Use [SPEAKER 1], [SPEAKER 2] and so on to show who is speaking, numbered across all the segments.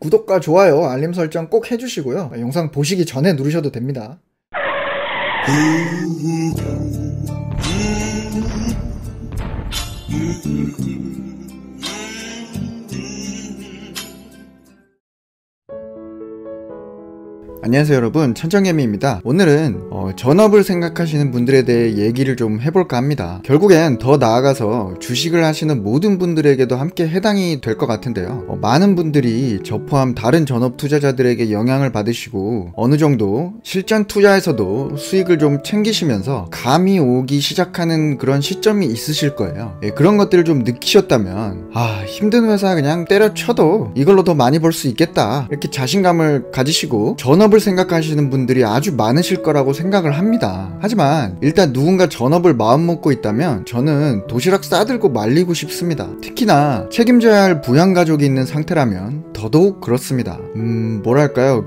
[SPEAKER 1] 구독과 좋아요, 알림 설정 꼭 해주시고요. 영상 보시기 전에 누르셔도 됩니다. 안녕하세요 여러분, 천정개미입니다. 오늘은 전업을 생각하시는 분들에 대해 얘기를 좀 해볼까 합니다. 결국엔 더 나아가서 주식을 하시는 모든 분들에게도 함께 해당이 될 것 같은데요. 많은 분들이 저 포함 다른 전업 투자자들에게 영향을 받으시고 어느 정도 실전 투자에서도 수익을 좀 챙기시면서 감이 오기 시작하는 그런 시점이 있으실 거예요. 그런 것들을 좀 느끼셨다면 힘든 회사 그냥 때려쳐도 이걸로 더 많이 벌 수 있겠다, 이렇게 자신감을 가지시고 전업을 생각하시는 분들이 아주 많으실 거라고 생각을 합니다. 하지만 일단 누군가 전업을 마음먹고 있다면 저는 도시락 싸들고 말리고 싶습니다. 특히나 책임져야 할 부양가족이 있는 상태라면 더더욱 그렇습니다. 뭐랄까요,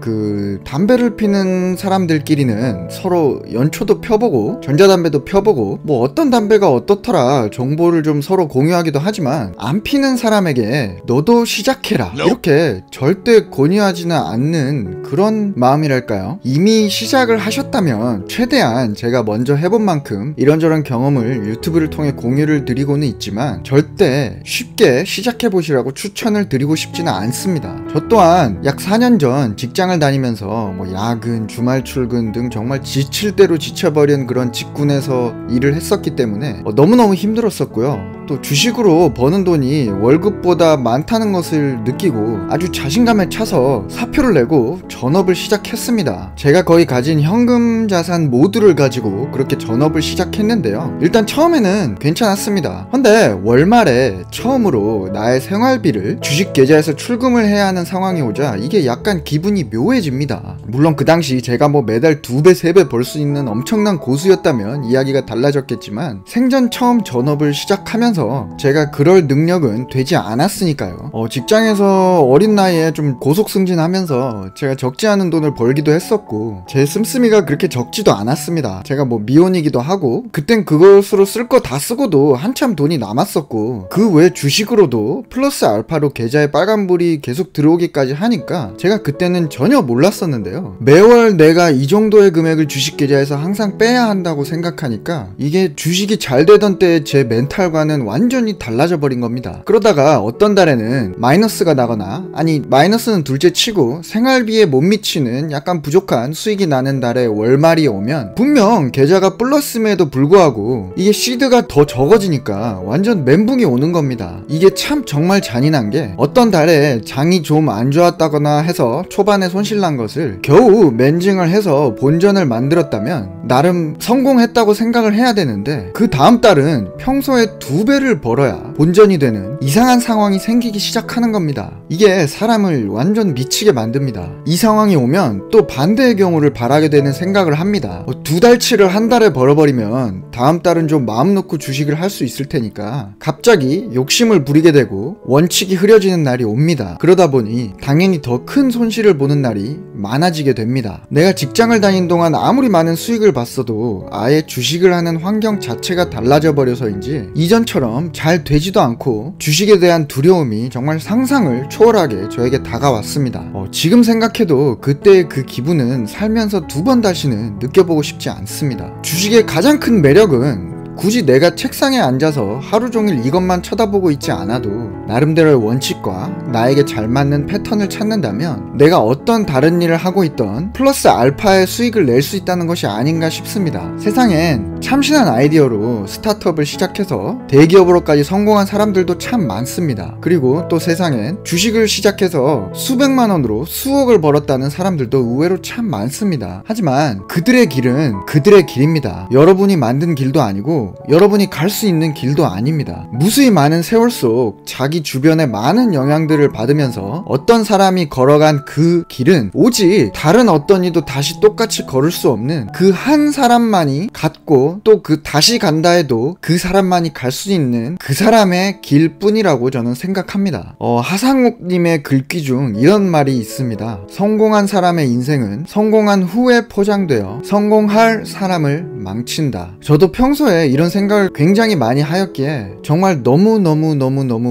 [SPEAKER 1] 담배를 피는 사람들끼리는 서로 연초도 펴보고 전자담배도 펴보고 뭐 어떤 담배가 어떻더라 정보를 좀 서로 공유하기도 하지만, 안 피는 사람에게 너도 시작해라 이렇게 절대 권유하지는 않는 그런 마음이랄까요. 이미 시작을 하셨다면 최대한 제가 먼저 해본 만큼 이런저런 경험을 유튜브를 통해 공유를 드리고는 있지만 절대 쉽게 시작해보시라고 추천을 드리고 싶지는 않습니다. 저 또한 약 4년 전 직장을 다니면서 뭐 야근, 주말 출근 등 정말 지칠 대로 지쳐버린 그런 직군에서 일을 했었기 때문에 너무너무 힘들었었고요. 또 주식으로 버는 돈이 월급보다 많다는 것을 느끼고 아주 자신감에 차서 사표를 내고 전업을 시작했습니다. 제가 거의 가진 현금 자산 모두를 가지고 그렇게 전업을 시작했는데요. 일단 처음에는 괜찮았습니다. 근데 월말에 처음으로 나의 생활비를 주식 계좌에서 출금을 해야 하는 상황이 오자 이게 약간 기분이 묘해집니다. 물론 그 당시 제가 뭐 매달 2배, 3배 벌 수 있는 엄청난 고수였다면 이야기가 달라졌겠지만, 생전 처음 전업을 시작하면서 제가 그럴 능력은 되지 않았으니까요. 직장에서 어린 나이에 좀 고속승진하면서 제가 적지 않은 돈을 벌기도 했었고 제 씀씀이가 그렇게 적지도 않았습니다. 제가 뭐 미혼이기도 하고 그땐 그것으로 쓸 거 다 쓰고도 한참 돈이 남았었고, 그 외 주식으로도 플러스 알파로 계좌에 빨간불이 계속 들어오기까지 하니까 제가 그때는 전혀 몰랐었는데요. 매월 내가 이 정도의 금액을 주식 계좌에서 항상 빼야 한다고 생각하니까 이게 주식이 잘 되던 때의 제 멘탈과는 완전히 달라져 버린 겁니다. 그러다가 어떤 달에는 마이너스가 나거나, 아니 마이너스는 둘째 치고 생활비에 못 미치는 약간 부족한 수익이 나는 달에 월말이 오면 분명 계좌가 플러스임에도 불구하고 이게 시드가 더 적어지니까 완전 멘붕이 오는 겁니다. 이게 참 정말 잔인한 게, 어떤 달에 장이 좀 안 좋았다거나 해서 초반에 손실난 것을 겨우 맨징을 해서 본전을 만들었다면 나름 성공했다고 생각을 해야 되는데, 그 다음 달은 평소에 2배를 벌어야 본전이 되는 이상한 상황이 생기기 시작하는 겁니다. 이게 사람을 완전 미치게 만듭니다. 이 상황이 오면 또 반대의 경우를 바라게 되는 생각을 합니다. 2달치를 한 달에 벌어버리면 다음 달은 좀 마음 놓고 주식을 할 수 있을 테니까 갑자기 욕심을 부리게 되고 원칙이 흐려지는 날이 옵니다. 그러다 보니 당연히 더 큰 손실을 보는 날이 많아지게 됩니다. 내가 직장을 다닌 동안 아무리 많은 수익을 봤어도 아예 주식을 하는 환경 자체가 달라져 버려서인지 이전처럼 잘 되지도 않고 주식에 대한 두려움이 정말 상상을 초월하게 저에게 다가왔습니다. 지금 생각해도 그때의 그 기분은 살면서 2번 다시는 느껴보고 싶지 않습니다. 주식의 가장 큰 매력은 굳이 내가 책상에 앉아서 하루 종일 이것만 쳐다보고 있지 않아도 나름대로의 원칙과 나에게 잘 맞는 패턴을 찾는다면 내가 어떤 다른 일을 하고 있던 플러스 알파의 수익을 낼 수 있다는 것이 아닌가 싶습니다. 세상엔 참신한 아이디어로 스타트업을 시작해서 대기업으로까지 성공한 사람들도 참 많습니다. 그리고 또 세상엔 주식을 시작해서 수백만 원으로 수억을 벌었다는 사람들도 의외로 참 많습니다. 하지만 그들의 길은 그들의 길입니다. 여러분이 만든 길도 아니고 여러분이 갈 수 있는 길도 아닙니다. 무수히 많은 세월 속 자기 주변의 많은 영향들을 받으면서 어떤 사람이 걸어간 그 길은 오직 다른 어떤 이도 다시 똑같이 걸을 수 없는 그 한 사람만이 갔고, 또 그 다시 간다 해도 그 사람만이 갈 수 있는 그 사람의 길뿐이라고 저는 생각합니다. 하상욱님의 글귀 중 이런 말이 있습니다. 성공한 사람의 인생은 성공한 후에 포장되어 성공할 사람을 망친다. 저도 평소에 이런 생각을 굉장히 많이 하였기에 정말 너무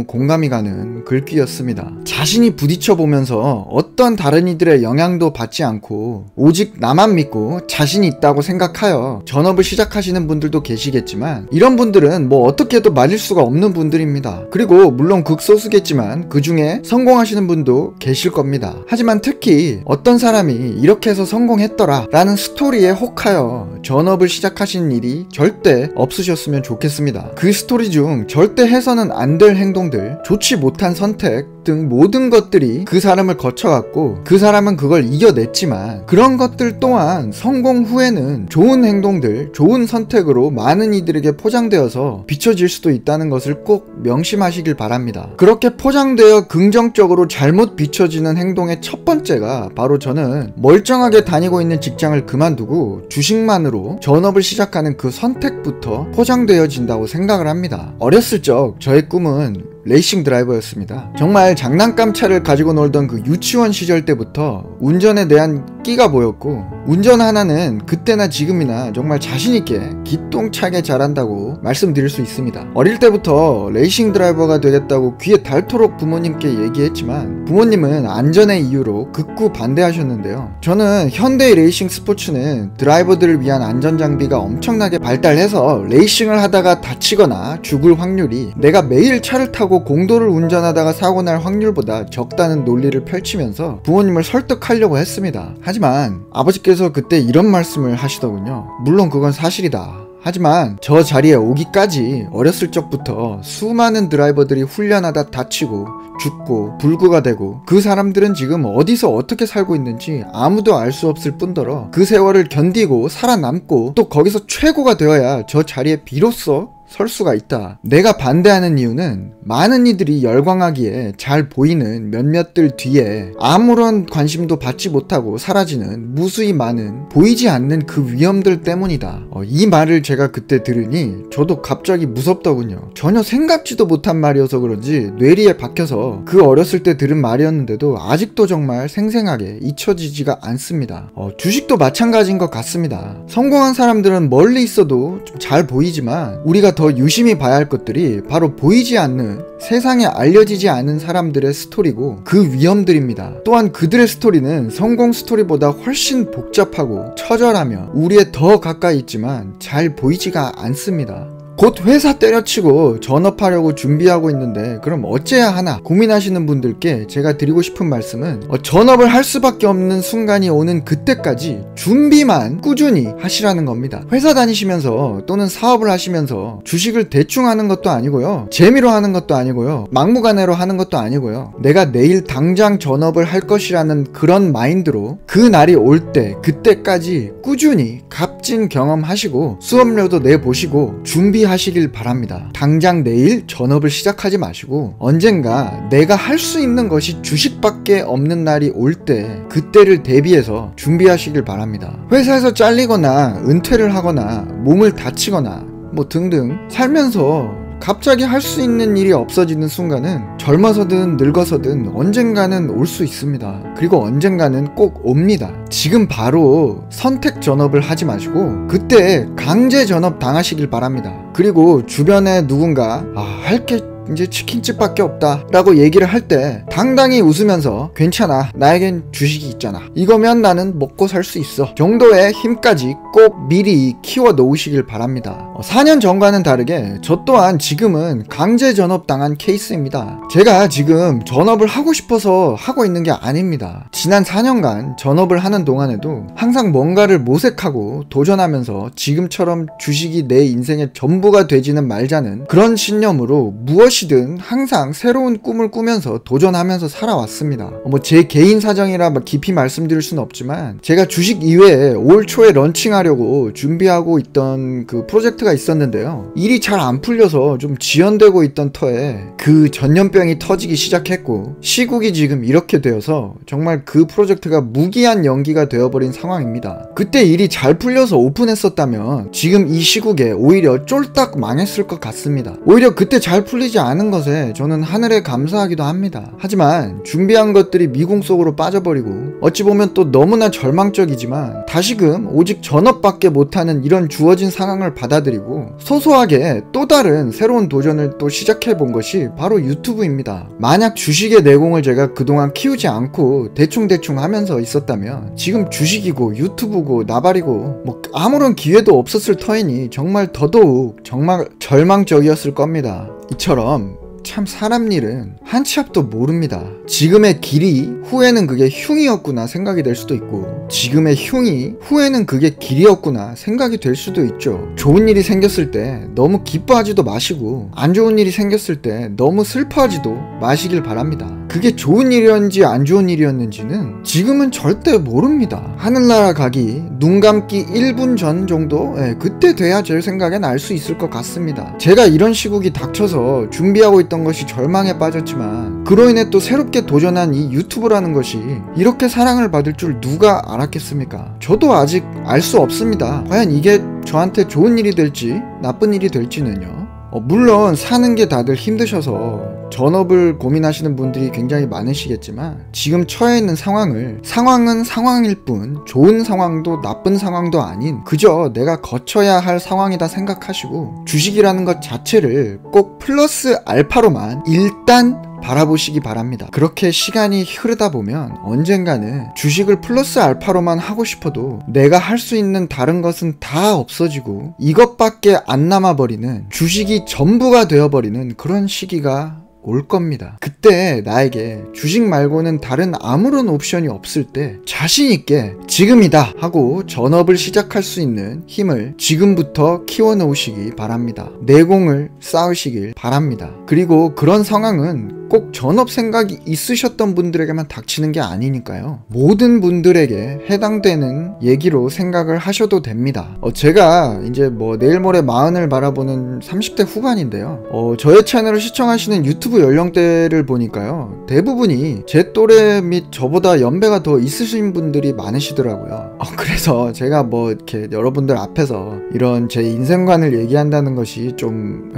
[SPEAKER 1] 공감이 가는 글귀였습니다. 자신이 부딪혀보면서 어떤 다른 이들의 영향도 받지 않고 오직 나만 믿고 자신이 있다고 생각하여 전업을 시작하시는 분들도 계시겠지만, 이런 분들은 뭐 어떻게 해도 말릴 수가 없는 분들입니다. 그리고 물론 극소수겠지만 그 중에 성공하시는 분도 계실 겁니다. 하지만 특히 어떤 사람이 이렇게 해서 성공했더라 라는 스토리에 혹하여 전업을 시작하신 일이 절대 없으셨으면 좋겠습니다. 그 스토리 중 절대 해서는 안 될 행동들, 좋지 못한 선택 등 모든 것들이 그 사람을 거쳐갔고 그 사람은 그걸 이겨냈지만, 그런 것들 또한 성공 후에는 좋은 행동들, 좋은 선택으로 많은 이들에게 포장되어서 비춰질 수도 있다는 것을 꼭 명심하시길 바랍니다. 그렇게 포장되어 긍정적으로 잘못 비춰지는 행동의 첫 번째가 바로 저는 멀쩡하게 다니고 있는 직장을 그만두고 주식만으로 전업을 시작하는 그 선택부터 포장되어진다고 생각을 합니다. 어렸을 적 저의 꿈은 레이싱 드라이버였습니다. 정말 장난감 차를 가지고 놀던 그 유치원 시절 때부터 운전에 대한 끼가 보였고, 운전 하나는 그때나 지금이나 정말 자신있게 기똥차게 잘한다고 말씀드릴 수 있습니다. 어릴 때부터 레이싱 드라이버가 되겠다고 귀에 닳도록 부모님께 얘기했지만 부모님은 안전의 이유로 극구 반대하셨는데요. 저는 현대의 레이싱 스포츠는 드라이버들을 위한 안전장비가 엄청나게 발달해서 레이싱을 하다가 다치거나 죽을 확률이 내가 매일 차를 타고 공도를 운전하다가 사고 날 확률보다 적다는 논리를 펼치면서 부모님을 설득하려고 했습니다. 하지만 아버지께서 그때 이런 말씀을 하시더군요. 물론 그건 사실이다. 하지만 저 자리에 오기까지 어렸을 적부터 수많은 드라이버들이 훈련하다 다치고 죽고 불구가 되고, 그 사람들은 지금 어디서 어떻게 살고 있는지 아무도 알 수 없을 뿐더러 그 세월을 견디고 살아남고 또 거기서 최고가 되어야 저 자리에 비로소 설 수가 있다. 내가 반대하는 이유는 많은 이들이 열광하기에 잘 보이는 몇몇들 뒤에 아무런 관심도 받지 못하고 사라지는 무수히 많은 보이지 않는 그 위험들 때문이다. 이 말을 제가 그때 들으니 저도 갑자기 무섭더군요. 전혀 생각지도 못한 말이어서 그런지 뇌리에 박혀서 그 어렸을 때 들은 말이었는데도 아직도 정말 생생하게 잊혀지지가 않습니다. 주식도 마찬가지인 것 같습니다. 성공한 사람들은 멀리 있어도 좀 잘 보이지만 우리가 더 유심히 봐야 할 것들이 바로 보이지 않는, 세상에 알려지지 않은 사람들의 스토리고 그 위험들입니다. 또한 그들의 스토리는 성공 스토리보다 훨씬 복잡하고 처절하며 우리에 더 가까이 있지만 잘 보이지가 않습니다. 곧 회사 때려치고 전업하려고 준비하고 있는데 그럼 어째야 하나 고민하시는 분들께 제가 드리고 싶은 말씀은, 전업을 할 수밖에 없는 순간이 오는 그때까지 준비만 꾸준히 하시라는 겁니다. 회사 다니시면서 또는 사업을 하시면서 주식을 대충 하는 것도 아니고요, 재미로 하는 것도 아니고요, 막무가내로 하는 것도 아니고요, 내가 내일 당장 전업을 할 것이라는 그런 마인드로 그 날이 올 때 그때까지 꾸준히 값진 경험하시고 수업료도 내보시고 준비하시길 바랍니다. 당장 내일 전업을 시작하지 마시고 언젠가 내가 할 수 있는 것이 주식밖에 없는 날이 올 때 그때를 대비해서 준비하시길 바랍니다. 회사에서 잘리거나 은퇴를 하거나 몸을 다치거나 뭐 등등 살면서 갑자기 할 수 있는 일이 없어지는 순간은 젊어서든 늙어서든 언젠가는 올 수 있습니다. 그리고 언젠가는 꼭 옵니다. 지금 바로 선택 전업을 하지 마시고 그때 강제 전업 당하시길 바랍니다. 그리고 주변에 누군가 할 게 이제 치킨집밖에 없다 라고 얘기를 할 때 당당히 웃으면서 괜찮아, 나에겐 주식이 있잖아, 이거면 나는 먹고 살 수 있어 정도의 힘까지 꼭 미리 키워 놓으시길 바랍니다. 4년 전과는 다르게 저 또한 지금은 강제 전업 당한 케이스입니다. 제가 지금 전업을 하고 싶어서 하고 있는 게 아닙니다. 지난 4년간 전업을 하는 동안에도 항상 뭔가를 모색하고 도전하면서 지금처럼 주식이 내 인생의 전부가 되지는 말자는 그런 신념으로 무엇이든 항상 새로운 꿈을 꾸면서 도전하면서 살아왔습니다. 제 개인 사정이라 깊이 말씀드릴 수는 없지만 제가 주식 이외에 올 초에 런칭하려고 준비하고 있던 그 프로젝트가 있었는데요, 일이 잘 안 풀려서 좀 지연되고 있던 터에 그 전염병이 터지기 시작했고 시국이 지금 이렇게 되어서 정말 그 프로젝트가 무기한 연기가 되어버린 상황입니다. 그때 일이 잘 풀려서 오픈했었다면 지금 이 시국에 오히려 쫄딱 망했을 것 같습니다. 오히려 그때 잘 풀리지 않은 것에 저는 하늘에 감사하기도 합니다. 하지만 준비한 것들이 미궁 속으로 빠져버리고 어찌 보면 또 너무나 절망적이지만 다시금 오직 전업밖에 못하는 이런 주어진 상황을 받아들이고 소소하게 또 다른 새로운 도전을 또 시작해본 것이 바로 유튜브입니다. 만약 주식의 내공을 제가 그동안 키우지 않고 대충대충 하면서 있었다면 지금 주식이고 유튜브고 나발이고 뭐 아무런 기회도 없었을 터이니 정말 더더욱 정말 절망적이었을 겁니다. 이처럼 참 사람 일은 한 치 앞도 모릅니다. 지금의 길이 후에는 그게 흉이었구나 생각이 될 수도 있고 지금의 흉이 후에는 그게 길이었구나 생각이 될 수도 있죠. 좋은 일이 생겼을 때 너무 기뻐하지도 마시고 안 좋은 일이 생겼을 때 너무 슬퍼하지도 마시길 바랍니다. 그게 좋은 일이었는지 안 좋은 일이었는지는 지금은 절대 모릅니다. 하늘나라 가기 눈 감기 1분 전 정도? 그때 돼야 제 생각엔 알 수 있을 것 같습니다. 제가 이런 시국이 닥쳐서 준비하고 있던 것이 절망에 빠졌지만 그로 인해 또 새롭게 도전한 이 유튜브라는 것이 이렇게 사랑을 받을 줄 누가 알았겠습니까? 저도 아직 알 수 없습니다. 과연 이게 저한테 좋은 일이 될지 나쁜 일이 될지는요. 물론 사는 게 다들 힘드셔서 전업을 고민하시는 분들이 굉장히 많으시겠지만 지금 처해 있는 상황은 상황일 뿐 좋은 상황도 나쁜 상황도 아닌 그저 내가 거쳐야 할 상황이다 생각하시고 주식이라는 것 자체를 꼭 플러스 알파로만 일단 바라보시기 바랍니다. 그렇게 시간이 흐르다 보면 언젠가는 주식을 플러스 알파로만 하고 싶어도 내가 할 수 있는 다른 것은 다 없어지고 이것밖에 안 남아버리는 주식이 전부가 되어버리는 그런 시기가 올 겁니다. 그때 나에게 주식 말고는 다른 아무런 옵션이 없을 때 자신있게 지금이다 하고 전업을 시작할 수 있는 힘을 지금부터 키워놓으시기 바랍니다. 내공을 쌓으시길 바랍니다. 그리고 그런 상황은 꼭 전업 생각이 있으셨던 분들에게만 닥치는 게 아니니까요. 모든 분들에게 해당되는 얘기로 생각을 하셔도 됩니다. 제가 이제 뭐 내일 모레 40을 바라보는 30대 후반인데요. 저의 채널을 시청하시는 유튜브 연령대를 보니까요. 대부분이 제 또래 및 저보다 연배가 더 있으신 분들이 많으시더라고요. 그래서 제가 뭐 이렇게 여러분들 앞에서 이런 제 인생관을 얘기한다는 것이 좀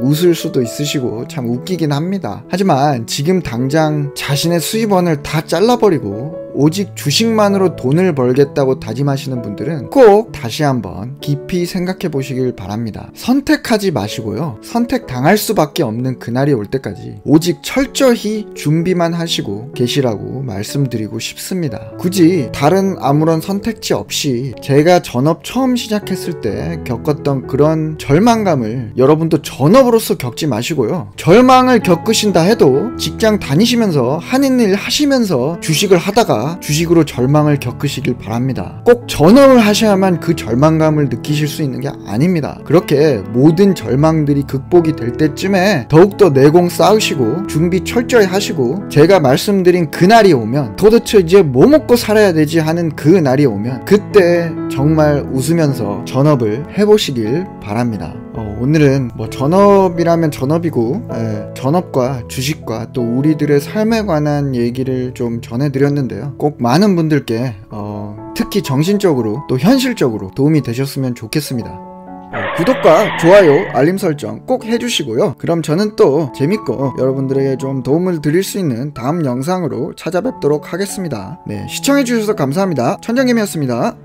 [SPEAKER 1] 웃을 수도 있으시고 참 웃기긴 합니다. 하지만 지금 당장 자신의 수입원을 다 잘라버리고 오직 주식만으로 돈을 벌겠다고 다짐하시는 분들은 꼭 다시 한번 깊이 생각해 보시길 바랍니다. 선택하지 마시고요. 선택당할 수밖에 없는 그날이 올 때까지 오직 철저히 준비만 하시고 계시라고 말씀드리고 싶습니다. 굳이 다른 아무런 선택지 없이 제가 전업 처음 시작했을 때 겪었던 그런 절망감을 여러분도 전업으로서 겪지 마시고요. 절망을 겪으신다 해도 직장 다니시면서 하는 일 하시면서 주식을 하다가 주식으로 절망을 겪으시길 바랍니다. 꼭 전업을 하셔야만 그 절망감을 느끼실 수 있는 게 아닙니다. 그렇게 모든 절망들이 극복이 될 때쯤에 더욱더 내공 쌓으시고 준비 철저히 하시고 제가 말씀드린 그날이 오면 도대체 이제 뭐 먹고 살아야 되지 하는 그 날이 오면 그때 정말 웃으면서 전업을 해보시길 바랍니다. 오늘은 뭐 전업이라면 전업이고 전업과 주식과 또 우리들의 삶에 관한 얘기를 좀 전해드렸는데요. 꼭 많은 분들께 특히 정신적으로 또 현실적으로 도움이 되셨으면 좋겠습니다. 구독과 좋아요, 알림 설정 꼭 해주시고요. 그럼 저는 또 재밌고 여러분들에게 좀 도움을 드릴 수 있는 다음 영상으로 찾아뵙도록 하겠습니다. 네, 시청해주셔서 감사합니다. 천정개미였습니다.